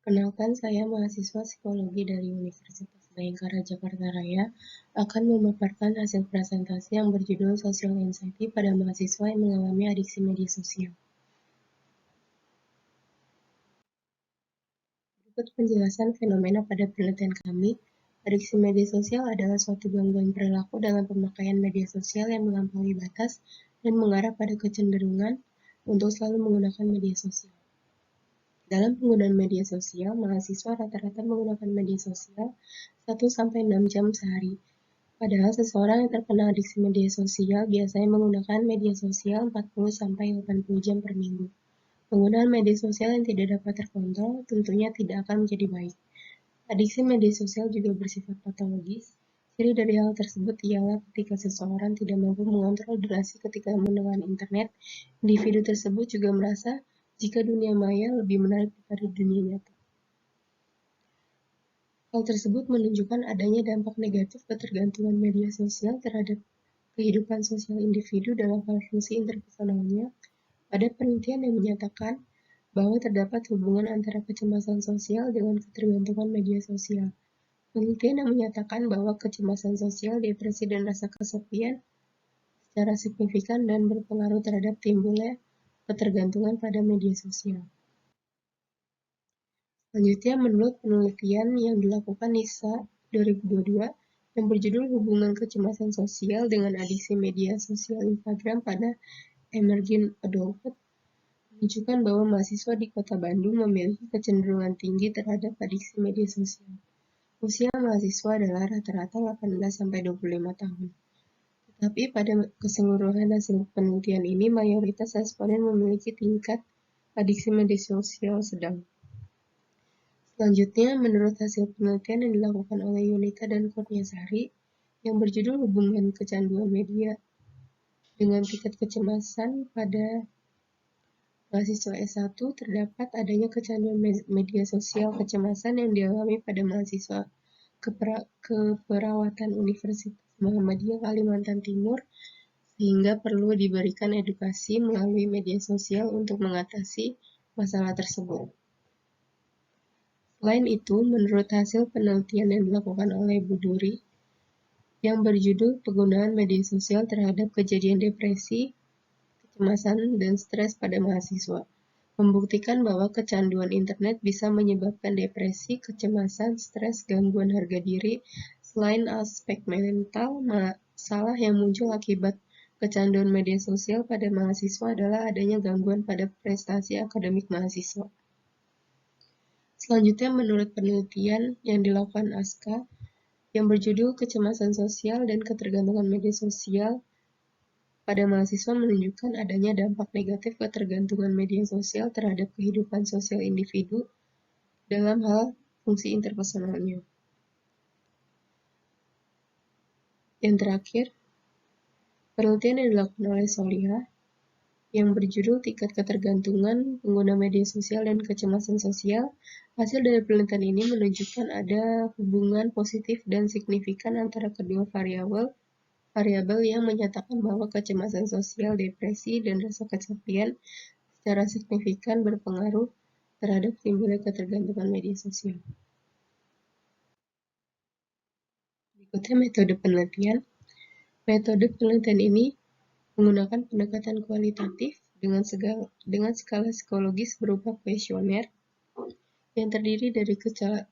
Kenalkan, saya mahasiswa psikologi dari Universitas Bhayangkara Jakarta Raya akan memaparkan hasil presentasi yang berjudul Social Anxiety pada mahasiswa yang mengalami adiksi media sosial. Berikut penjelasan fenomena pada penelitian kami. Adiksi media sosial adalah suatu gangguan perilaku dalam pemakaian media sosial yang melampaui batas dan mengarah pada kecenderungan untuk selalu menggunakan media sosial. Dalam penggunaan media sosial, mahasiswa rata-rata menggunakan media sosial 1-6 jam sehari. Padahal seseorang yang terkena adiksi media sosial biasanya menggunakan media sosial 40-80 jam per minggu. Penggunaan media sosial yang tidak dapat terkontrol tentunya tidak akan menjadi baik. Adiksi media sosial juga bersifat patologis. Ciri dari hal tersebut ialah ketika seseorang tidak mampu mengontrol durasi ketika menelan internet, individu tersebut juga merasa jika dunia maya lebih menarik daripada dunia nyata. Hal tersebut menunjukkan adanya dampak negatif ketergantungan media sosial terhadap kehidupan sosial individu dalam hal fungsi interpersonalnya. Ada penelitian yang menyatakan bahwa terdapat hubungan antara kecemasan sosial dengan ketergantungan media sosial. Penelitian yang menyatakan bahwa kecemasan sosial, depresi, dan rasa kesepian secara signifikan dan berpengaruh terhadap timbulnya ketergantungan pada media sosial. Selanjutnya, menurut penelitian yang dilakukan NISA 2022 yang berjudul Hubungan Kecemasan Sosial dengan Adiksi Media Sosial Instagram pada Emerging Adulthood, menunjukkan bahwa mahasiswa di Kota Bandung memiliki kecenderungan tinggi terhadap adiksi media sosial. Usia mahasiswa adalah rata-rata 18-25 tahun. Tetapi pada keseluruhan hasil penelitian ini, mayoritas responden memiliki tingkat adiksi media sosial sedang. Selanjutnya, menurut hasil penelitian yang dilakukan oleh Yunita dan Kurniasari yang berjudul Hubungan Kecanduan Media dengan Tingkat Kecemasan pada mahasiswa S1, terdapat adanya kecanduan media sosial kecemasan yang dialami pada mahasiswa keperawatan Universitas Muhammadiyah Kalimantan Timur, sehingga perlu diberikan edukasi melalui media sosial untuk mengatasi masalah tersebut. Selain itu, menurut hasil penelitian yang dilakukan oleh Buduri yang berjudul Penggunaan Media Sosial Terhadap Kejadian Depresi, Kecemasan, dan Stres pada Mahasiswa, membuktikan bahwa kecanduan internet bisa menyebabkan depresi, kecemasan, stres, gangguan harga diri. Selain aspek mental, masalah yang muncul akibat kecanduan media sosial pada mahasiswa adalah adanya gangguan pada prestasi akademik mahasiswa. Selanjutnya, menurut penelitian yang dilakukan ASKA yang berjudul Kecemasan Sosial dan Ketergantungan Media Sosial pada mahasiswa menunjukkan adanya dampak negatif ketergantungan media sosial terhadap kehidupan sosial individu dalam hal fungsi interpersonalnya. Yang terakhir, penelitian yang dilakukan oleh Solihah yang berjudul Tingkat Ketergantungan Pengguna Media Sosial dan Kecemasan Sosial. Hasil dari penelitian ini menunjukkan ada hubungan positif dan signifikan antara kedua variabel yang menyatakan bahwa kecemasan sosial, depresi, dan rasa kesepian secara signifikan berpengaruh terhadap timbulnya ketergantungan media sosial. Berikutnya metode penelitian. Metode penelitian ini menggunakan pendekatan kualitatif dengan skala psikologis berupa kuesioner yang terdiri dari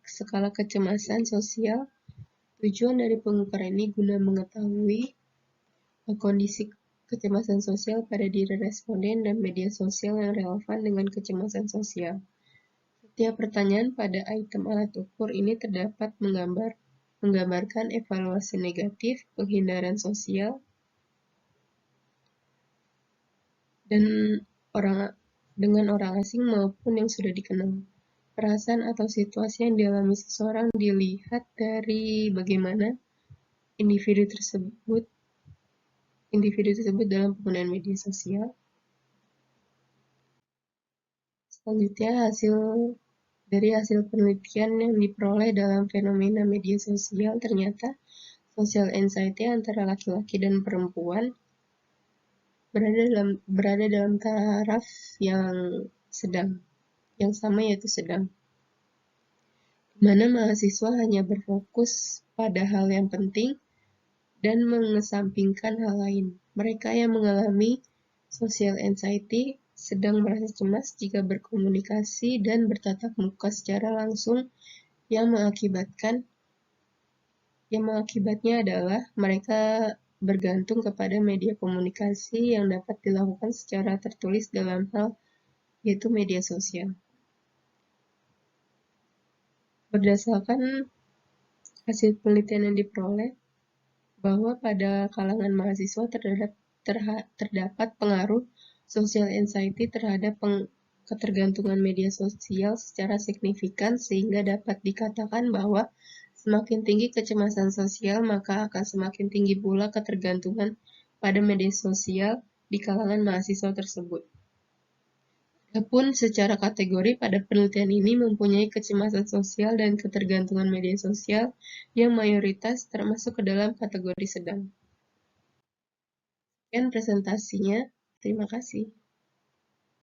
skala kecemasan sosial. Tujuan dari pengukuran ini guna mengetahui kondisi kecemasan sosial pada diri responden dan media sosial yang relevan dengan kecemasan sosial. Setiap pertanyaan pada item alat ukur ini terdapat menggambarkan evaluasi negatif, penghindaran sosial, dan dengan orang asing maupun yang sudah dikenal. Perasaan atau situasi yang dialami seseorang dilihat dari bagaimana individu tersebut dalam penggunaan media sosial. Selanjutnya, dari hasil penelitian yang diperoleh dalam fenomena media sosial, ternyata social anxiety antara laki-laki dan perempuan berada dalam taraf yang sedang, yang sama yaitu sedang. mana mahasiswa hanya berfokus pada hal yang penting dan mengesampingkan hal lain. Mereka yang mengalami social anxiety sedang merasa cemas jika berkomunikasi dan bertatap muka secara langsung yang mengakibatnya adalah mereka bergantung kepada media komunikasi yang dapat dilakukan secara tertulis dalam hal yaitu media sosial. Berdasarkan hasil penelitian yang diperoleh, bahwa pada kalangan mahasiswa terdapat pengaruh social anxiety terhadap ketergantungan media sosial secara signifikan, sehingga dapat dikatakan bahwa semakin tinggi kecemasan sosial, maka akan semakin tinggi pula ketergantungan pada media sosial di kalangan mahasiswa tersebut. Adapun secara kategori, pada penelitian ini mempunyai kecemasan sosial dan ketergantungan media sosial yang mayoritas termasuk ke dalam kategori sedang. Sekian presentasinya. Terima kasih.